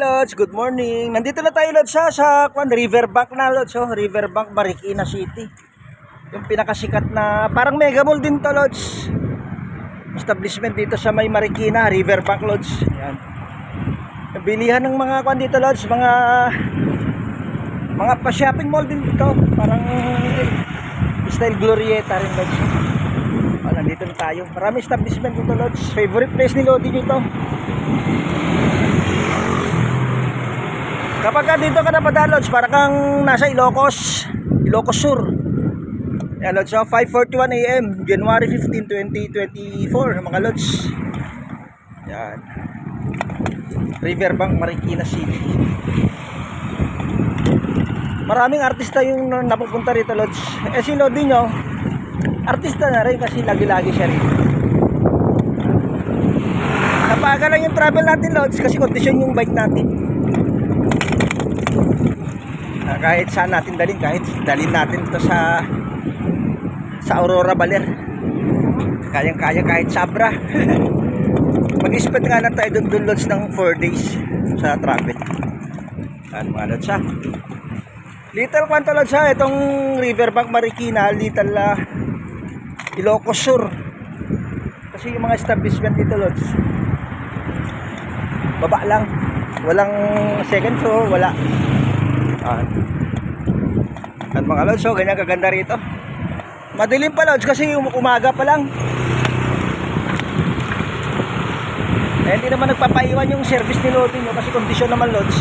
Lods, good morning. Nandito na tayo Lods sa Riverbank na Lods, Riverbank, Marikina City. Yung pinakasikat na parang mega mall din to Lods. Establishment dito sa may Marikina, Riverbank Lods. Yan. Bilihan ng mga dito Lods, mga pa-shopping mall din dito. Parang style Glorieta rin Lods. Nandito na tayo. Marami establishment dito Lods. Favorite place ni Lodi dito. Kapag ka dito ka napadaan Lods, para kang nasa Ilocos Sur. Yan Lods, 5:41 AM, January 15, 2024 mga Lods. Yan, Riverbank, Marikina City. Maraming artista yung napupunta rito Lods. Si Lodi nyo, artista na rin kasi lagi-lagi siya rin. Napaga lang yung travel natin Lods kasi kondisyon yung bike natin. Kahit saan natin dalhin, kahit dalhin natin ito sa Aurora Baler, kayang-kaya kahit Sabra. Mag-spend nga lang tayo doon Lods ng 4 days sa travel. Mga Lods little kwanto Lods itong Riverbank Marikina, little Ilocos Sur. Kasi yung mga establishment dito Lods, baba lang, walang second floor, wala. At mga Lods, ganyan kaganda rito. Madilim pa Lods kasi umaga pa lang. Hindi naman nagpapaiwan yung service ni Lodi nyo kasi kondisyon naman Lods.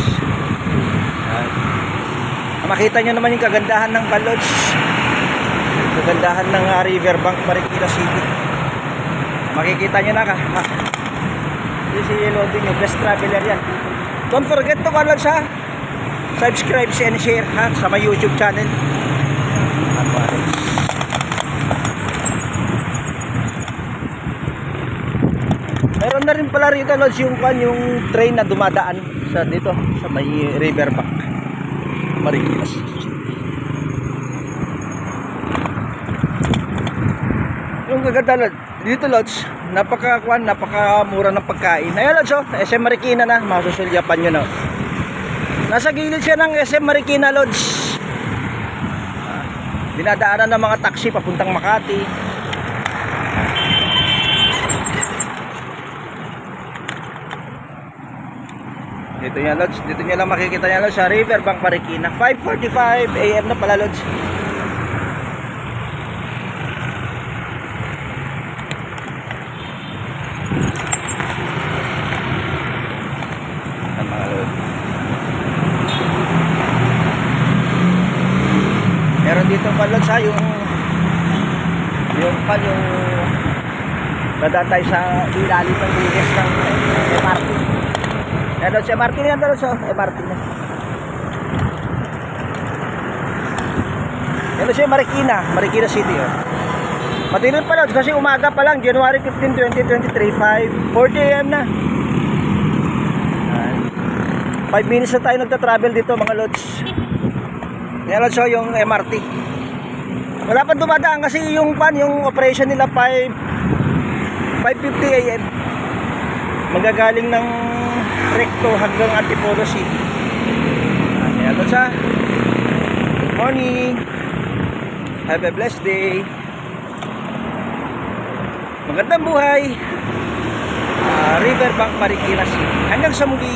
Makita nyo naman yung kagandahan ng Lods, kagandahan ng Riverbank Marikina City. Makikita nyo na si Lodi nyo, best traveler yan. Don't forget to Lods subscribe and share sa my YouTube channel. Meron na rin pala rito Lods yung train na dumadaan sa dito sa may Riverbank Marikina City. Yung kaganda dito Lods, napakamura ng pagkain. Ayan Lods, SM Marikina na, masusulyapan nyo na. Nasa gilid siya ng SM Marikina Lods. Dinadaanan ng mga taxi papuntang Makati. Dito niya Lods, dito niya lang makikita niya Lods sa Riverbank Marikina. 5:45 AM na pala Lods. Meron dito pa Lods yung dadaan tayo sa ilalim ng bigas ng MRT. Yan Lods, MRT na yan Lods, MRT na. Yan Lods yung Marikina City. Madilim pa Lods kasi umaga pa lang, January 15, 2023, 5:40 AM na. 5 minutes na tayo nagta-travel dito mga Lods. Yan Lods, yung MRT. Wala pa dumadaan kasi yung operation nila 5:50 AM. Magagaling ng Recto hanggang Antipolo City. Yan Lods good morning. Have a blessed day. Magandang buhay. Riverbank Marikina City. Hanggang sa muli.